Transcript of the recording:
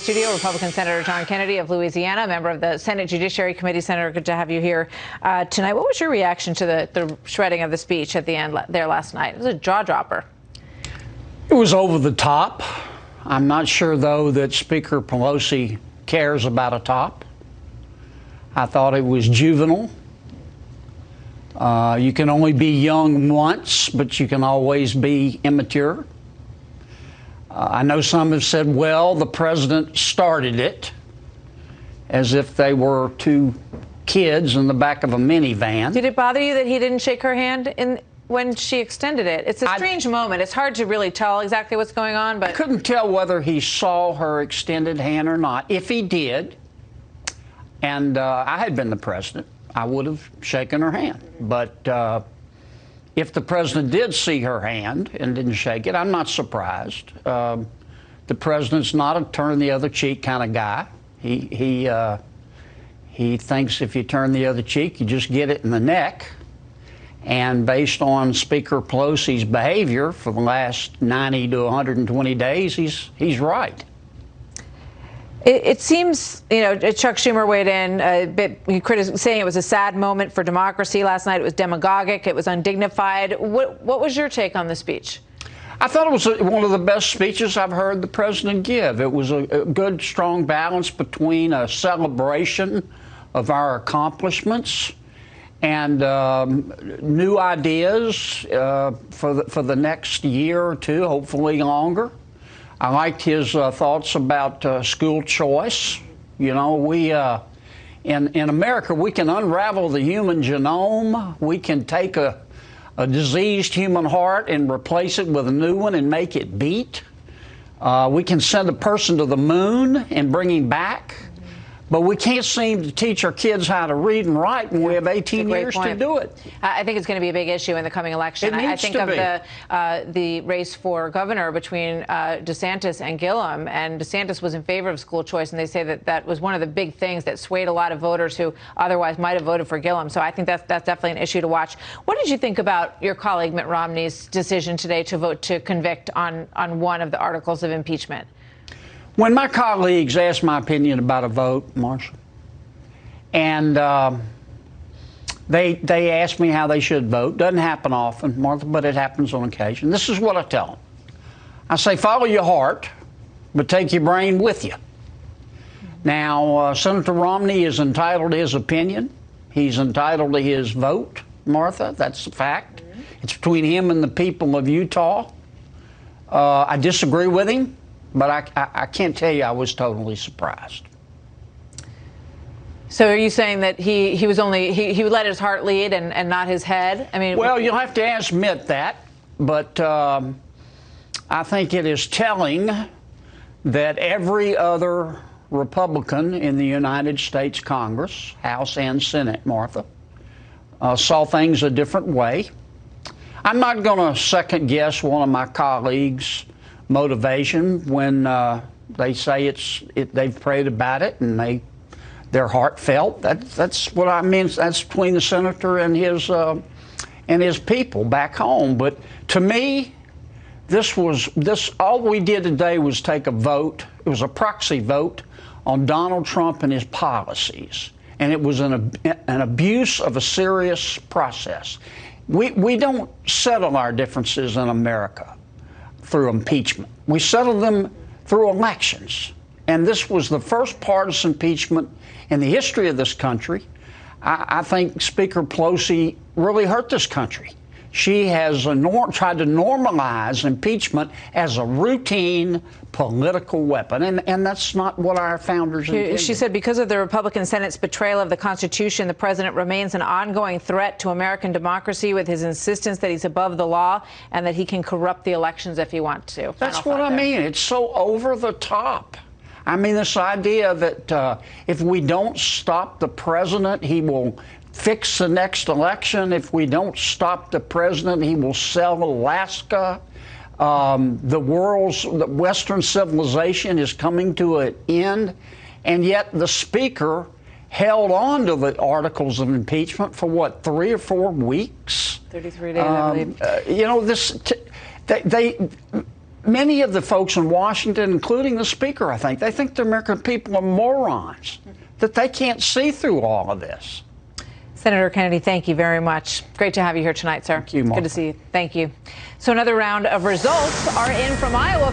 studio, Republican Senator John Kennedy of Louisiana, member of the Senate Judiciary Committee. Senator, good to have you here tonight. What was your reaction to the shredding of the speech at the end there last night? It was a jaw-dropper. It was over the top. I'm not sure, though, that Speaker Pelosi cares about a top. I thought it was juvenile. You can only be young once, but you can always be immature. I know some have said, well, the president started it, as if they were two kids in the back of a minivan. Did it bother you that he didn't shake her hand when she extended it? It's a strange moment. It's hard to really tell exactly what's going on, but I couldn't tell whether he saw her extended hand or not. If he did, and I had been the president, I would have shaken her hand. But if the president did see her hand and didn't shake it, I'm not surprised. The president's not a turn the other cheek kind of guy. He thinks if you turn the other cheek, you just get it in the neck. And based on Speaker Pelosi's behavior for the last 90 to 120 days, he's right. It seems, Chuck Schumer weighed in a bit, saying it was a sad moment for democracy last night. It was demagogic. It was undignified. What was your take on the speech? I thought it was one of the best speeches I've heard the president give. It was a good, strong balance between a celebration of our accomplishments and new ideas for the next year or two, hopefully longer. I liked his thoughts about school choice. We in America, we can unravel the human genome. We can take a diseased human heart and replace it with a new one and make it beat. We can send a person to the moon and bring him back. But we can't seem to teach our kids how to read and write when we have 18 years to do it. I think it's going to be a big issue in the coming election. I think of the race for governor between DeSantis and Gillum, and DeSantis was in favor of school choice, and they say that was one of the big things that swayed a lot of voters who otherwise might have voted for Gillum. So I think that's definitely an issue to watch. What did you think about your colleague Mitt Romney's decision today to vote to convict on one of the articles of impeachment? When my colleagues ask my opinion about a vote, Marsha, and they ask me how they should vote, doesn't happen often, Martha, but it happens on occasion. This is what I tell them. I say, follow your heart, but take your brain with you. Now, Senator Romney is entitled to his opinion. He's entitled to his vote, Martha. That's a fact. It's between him and the people of Utah. I disagree with him. But I can't tell you I was totally surprised. So are you saying that he would let his heart lead and not his head? I mean, well, you'll have to ask Mitt that, but I think it is telling that every other Republican in the United States Congress, House and Senate, Martha, saw things a different way. I'm not going to second guess one of my colleagues' motivation when they say they've prayed about it and they're heartfelt. That's what I mean. That's between the senator and his people back home. But to me, all we did today was take a vote. It was a proxy vote on Donald Trump and his policies, and it was an abuse of a serious process. We don't settle our differences in America through impeachment. We settled them through elections. And this was the first partisan impeachment in the history of this country. I think Speaker Pelosi really hurt this country. She has tried to normalize impeachment as a routine political weapon, and that's not what our founders intended. She said because of the Republican Senate's betrayal of the Constitution, the president remains an ongoing threat to American democracy with his insistence that he's above the law and that he can corrupt the elections if he wants to. That's what I mean. It's so over the top. I mean, this idea that if we don't stop the president, he will fix the next election. If we don't stop the president, he will sell Alaska. The Western civilization is coming to an end, and yet the Speaker held on to the articles of impeachment for what, 3 or 4 weeks? 33 days, I believe. many of the folks in Washington, including the Speaker, I think, they think the American people are morons, that they can't see through all of this. Senator Kennedy, thank you very much. Great to have you here tonight, sir. Thank you, Martha. Good to see you. Thank you. So another round of results are in from Iowa.